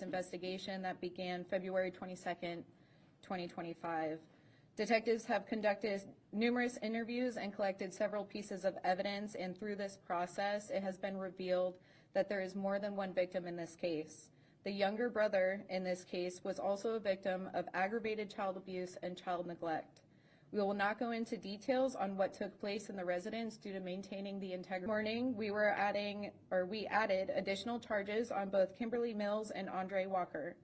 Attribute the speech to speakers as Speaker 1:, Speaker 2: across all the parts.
Speaker 1: abuse investigation that began February 22nd, 2025. Detectives have conducted numerous interviews and collected several pieces of evidence, and through this process, it has been revealed that there is more than one victim in this case. The younger brother in this case was also a victim of aggravated child abuse and child neglect. We will not go into details on what took place in the residence due to maintaining the integrity. This morning, we added additional charges on both Kimberly Mills and Andre Walker.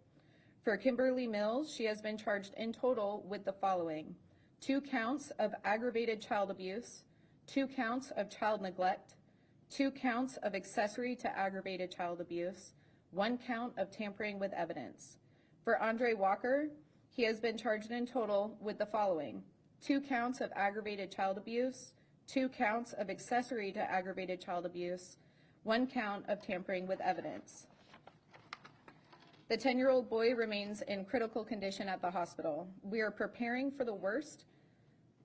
Speaker 1: For Kimberly Mills, she has been charged in total with the following: 2 counts of aggravated child abuse, 2 counts of child neglect, 2 counts of accessory to aggravated child abuse, 1 count of tampering with evidence. For Andre Walker, he has been charged in total with the following: 2 counts of aggravated child abuse, 2 counts of accessory to aggravated child abuse, 1 count of tampering with evidence. The 10-year-old boy remains in critical condition at the hospital. We are preparing for the worst.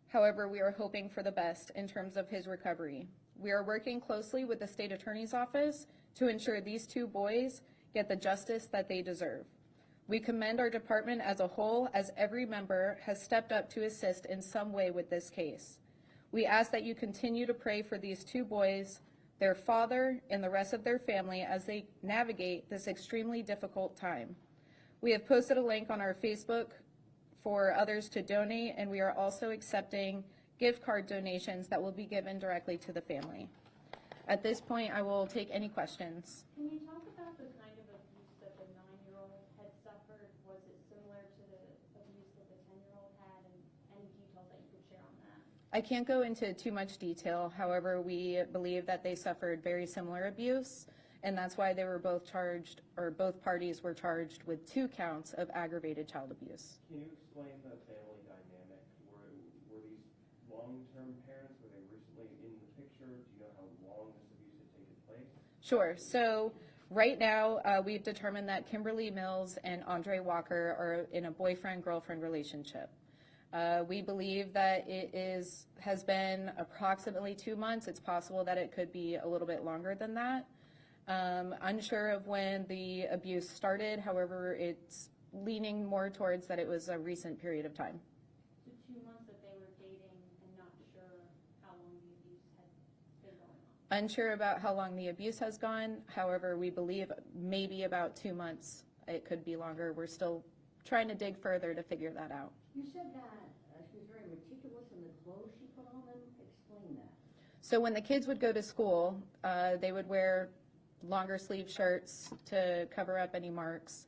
Speaker 1: However, we are hoping for the best in terms of his recovery. We are working closely with the state attorney's office to ensure these 2 boys get the justice that they deserve. We commend our department as a whole, as every member has stepped up to assist in some way with this case. We ask that you continue to pray for these 2 boys, their father, and the rest of their family as they navigate this extremely difficult time. We have posted a link on our Facebook for others to donate, and we are also accepting gift card donations that will be given directly to the family. At this point, I will take any questions.
Speaker 2: Can you talk about the kind of abuse that the 9-year-old had suffered? Was it similar to the abuse that the 10-year-old had, and any details that you could share on that?
Speaker 1: I can't go into too much detail. However, we believe that they suffered very similar abuse, and that's why they were both charged, or both parties were charged with 2 counts of aggravated child abuse.
Speaker 3: Can you explain the family dynamic? Were these long-term parents? Were they recently in the picture? Do you know how long this abuse had taken place?
Speaker 1: Sure. So right now, we've determined that Kimberly Mills and Andre Walker are in a boyfriend-girlfriend relationship. We believe that it has been approximately 2 months. It's possible that it could be a little bit longer than that. Unsure of when the abuse started. However, it's leaning more towards that it was a recent period of time.
Speaker 2: So 2 months that they were dating and not sure how long the abuse had been going on?
Speaker 1: Unsure about how long the abuse has gone. However, we believe maybe about 2 months. It could be longer. We're still trying to dig further to figure that out.
Speaker 4: You said that she was very meticulous in the clothes she put on them. Explain that.
Speaker 1: So when the kids would go to school, they would wear longer sleeve shirts to cover up any marks.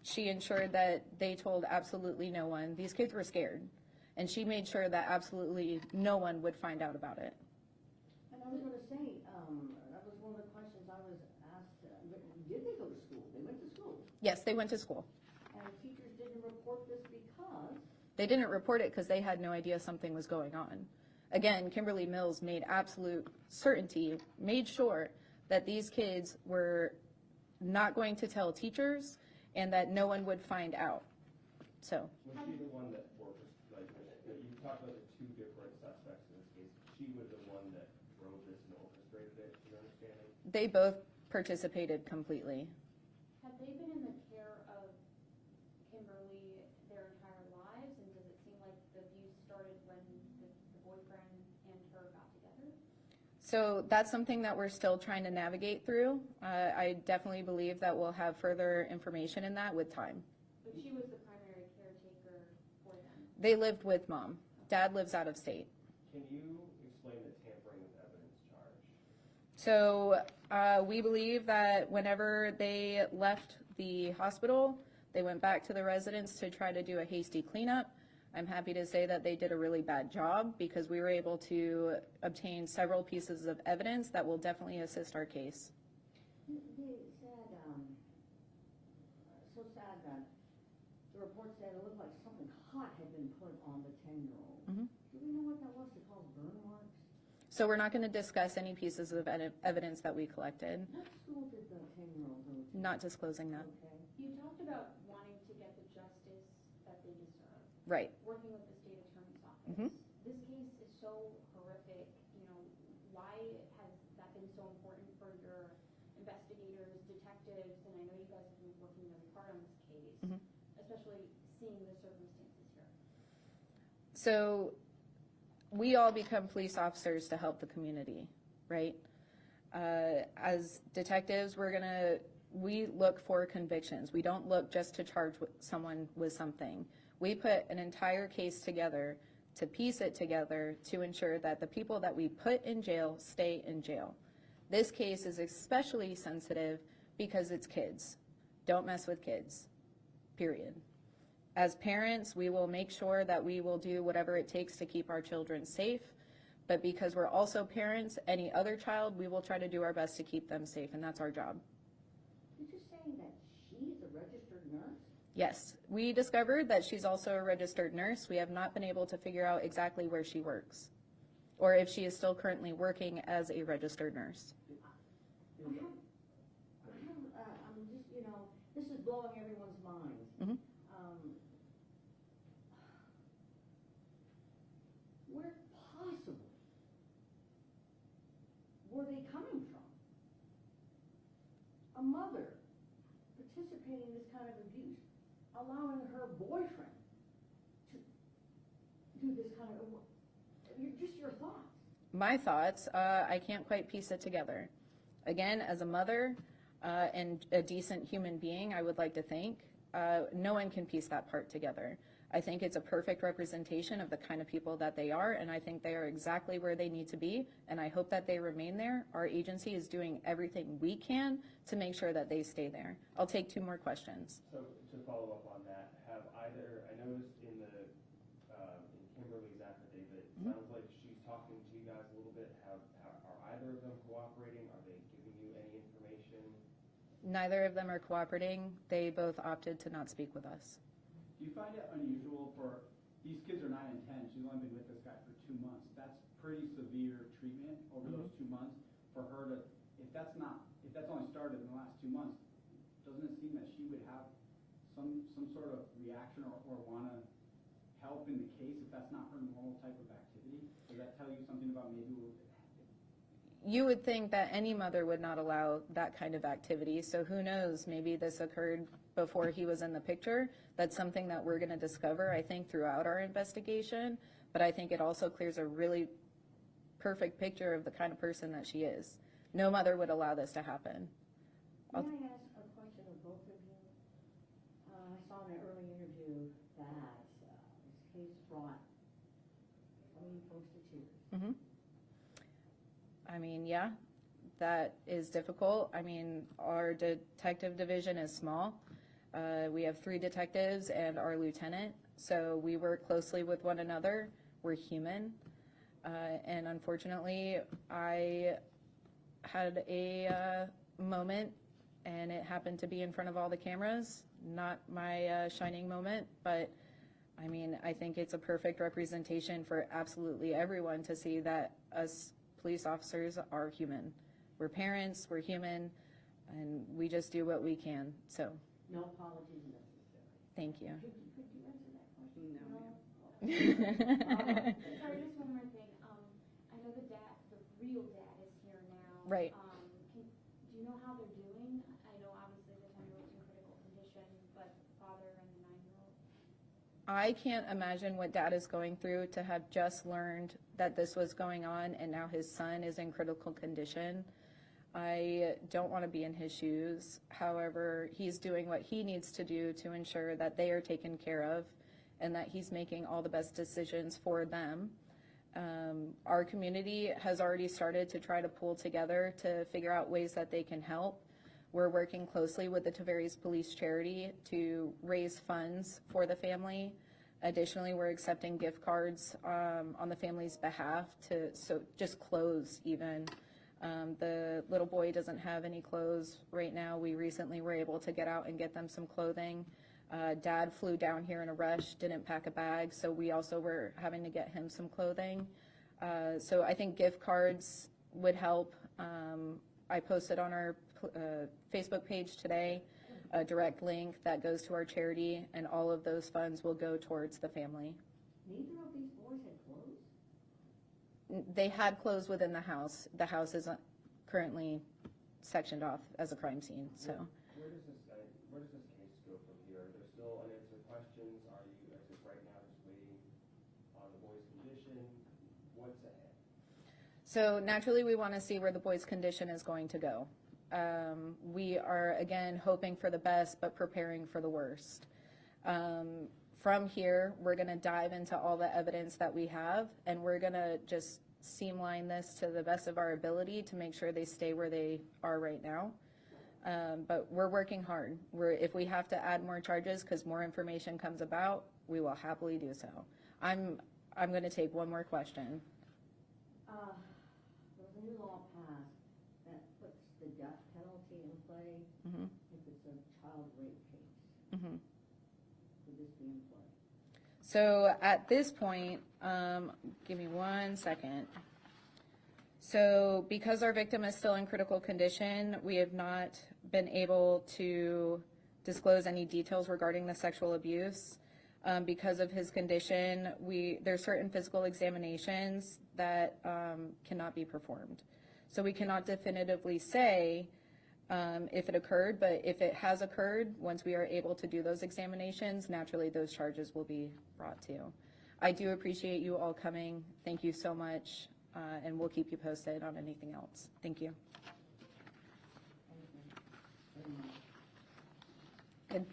Speaker 1: She ensured that they told absolutely no one. These kids were scared, and she made sure that absolutely no one would find out about it.
Speaker 4: And I was going to say, that was one of the questions I was asked. Did they go to school? They went to school.
Speaker 1: Yes, they went to school.
Speaker 4: And teachers didn't report this because?
Speaker 1: They didn't report it because they had no idea something was going on. Again, Kimberly Mills made absolute certainty, made sure that these kids were not going to tell teachers and that no one would find out. So.
Speaker 3: Was she the one that you talked about the 2 different suspects in this case. She was the one that drove this and orchestrated it, is your understanding?
Speaker 1: They both participated completely.
Speaker 2: Have they been in the care of Kimberly their entire lives, and does it seem like the abuse started when the boyfriend and her got together?
Speaker 1: So that's something that we're still trying to navigate through. I definitely believe that we'll have further information in that with time.
Speaker 2: But she was the primary caretaker for them?
Speaker 1: They lived with mom. Dad lives out of state.
Speaker 3: Can you explain the tampering with evidence charge?
Speaker 1: So we believe that whenever they left the hospital, they went back to the residence to try to do a hasty cleanup. I'm happy to say that they did a really bad job because we were able to obtain several pieces of evidence that will definitely assist our case.
Speaker 4: They said, so sad that the report said it looked like something hot had been put on the 10-year-old.
Speaker 1: Mm-hmm.
Speaker 4: Do we know what that was? They called burn marks?
Speaker 1: So we're not going to discuss any pieces of evidence that we collected.
Speaker 4: What school did the 10-year-old go to?
Speaker 1: Not disclosing that.
Speaker 4: Okay.
Speaker 2: You talked about wanting to get the justice that they deserve.
Speaker 1: Right.
Speaker 2: Working with the state attorney's office.
Speaker 1: Mm-hmm.
Speaker 2: This case is so horrific. Why has that been so important for your investigators, detectives, and I know you guys have especially seeing the circumstances here?
Speaker 1: So we all become police officers to help the community, right? As detectives, we look for convictions. We don't look just to charge someone with something. We put an entire case together to piece it together to ensure that the people that we put in jail stay in jail. This case is especially sensitive because it's kids. Don't mess with kids, period. As parents, we will make sure that we will do whatever it takes to keep our children safe, but because we're also parents, any other child, we will try to do our best to keep them safe, and that's our job.
Speaker 4: Did you say that she's a registered nurse?
Speaker 1: Yes, we discovered that she's also a registered nurse. We have not been able to figure out exactly where she works, or if she is still currently working as a registered nurse.
Speaker 4: I'm just, this is blowing everyone's minds.
Speaker 1: Mhm.
Speaker 4: Where possible were they coming from? A mother participating in this kind of abuse, allowing her boyfriend to do this kind of, just your thoughts.
Speaker 1: My thoughts, I can't quite piece it together. Again, as a mother and a decent human being, I would like to think, no one can piece that part together. I think it's a perfect representation of the kind of people that they are, and I think they are exactly where they need to be, and I hope that they remain there. Our agency is doing everything we can to make sure that they stay there. I'll take 2 more questions.
Speaker 3: So to follow up on that, I noticed in Kimberly's affidavit, it sounds like she's talking to you guys a little bit. Are either of them cooperating? Are they giving you any information?
Speaker 1: Neither of them are cooperating. They both opted to not speak with us.
Speaker 5: Do you find it unusual for, these kids are 9 and 10, she's only been with this guy for 2 months. That's pretty severe treatment over those 2 months. For her to, if that's only started in the last 2 months, doesn't it seem that she would have some sort of reaction or want to help in the case if that's not her normal type of activity? Does that tell you something about maybe?
Speaker 1: You would think that any mother would not allow that kind of activity, so who knows, maybe this occurred before he was in the picture. That's something that we're going to discover, I think, throughout our investigation, but I think it also clears a really perfect picture of the kind of person that she is. No mother would allow this to happen.
Speaker 4: May I ask a question of both of you? I saw in an early interview that this case brought many folks to tears.
Speaker 1: Mhm. I mean, yeah, that is difficult. I mean, our detective division is small. We have 3 detectives and our lieutenant, so we work closely with one another. We're human. And unfortunately, I had a moment, and it happened to be in front of all the cameras. Not my shining moment, but I mean, I think it's a perfect representation for absolutely everyone to see that us police officers are human. We're parents, we're human, and we just do what we can, so.
Speaker 4: No apologies necessary.
Speaker 1: Thank you.
Speaker 4: Could you answer that question?
Speaker 2: Sorry, just one more thing. I know the real dad is here now.
Speaker 1: Right.
Speaker 2: Do you know how they're doing? I know obviously the 10-year-old's in critical condition, but the father and the 9-year-old?
Speaker 1: I can't imagine what Dad is going through to have just learned that this was going on and now his son is in critical condition. I don't want to be in his shoes. However, he's doing what he needs to do to ensure that they are taken care of and that he's making all the best decisions for them. Our community has already started to try to pull together to figure out ways that they can help. We're working closely with the Tavares Police Charity to raise funds for the family. Additionally, we're accepting gift cards on the family's behalf so just clothes even. The little boy doesn't have any clothes right now. We recently were able to get out and get them some clothing. Dad flew down here in a rush, didn't pack a bag, so we also were having to get him some clothing. So I think gift cards would help. I posted on our Facebook page today a direct link that goes to our charity, and all of those funds will go towards the family.
Speaker 4: Neither of these boys had clothes?
Speaker 1: They had clothes within the house. The house is currently sectioned off as a crime scene, so.
Speaker 3: Where does this case go from here? Are there still unanswered questions? the boy's condition? What's ahead?
Speaker 1: So naturally, we want to see where the boy's condition is going to go. We are, again, hoping for the best, but preparing for the worst. From here, we're going to dive into all the evidence that we have, and we're going to just streamline this to the best of our ability to make sure they stay where they are right now. But we're working hard. If we have to add more charges because more information comes about, we will happily do so. I'm going to take one more question.
Speaker 4: There was a new law passed that puts the death penalty in play
Speaker 1: Mhm.
Speaker 4: if it's a child rape case.
Speaker 1: Mhm.
Speaker 4: Would this be in play?
Speaker 1: So at this point, give me 1 second. So because our victim is still in critical condition, we have not been able to disclose any details regarding the sexual abuse. Because of his condition, there's certain physical examinations that cannot be performed. So we cannot definitively say if it occurred, but if it has occurred, once we are able to do those examinations, naturally those charges will be brought to. I do appreciate you all coming. Thank you so much, and we'll keep you posted on anything else. Thank you.
Speaker 4: Thank you very much.
Speaker 1: Good.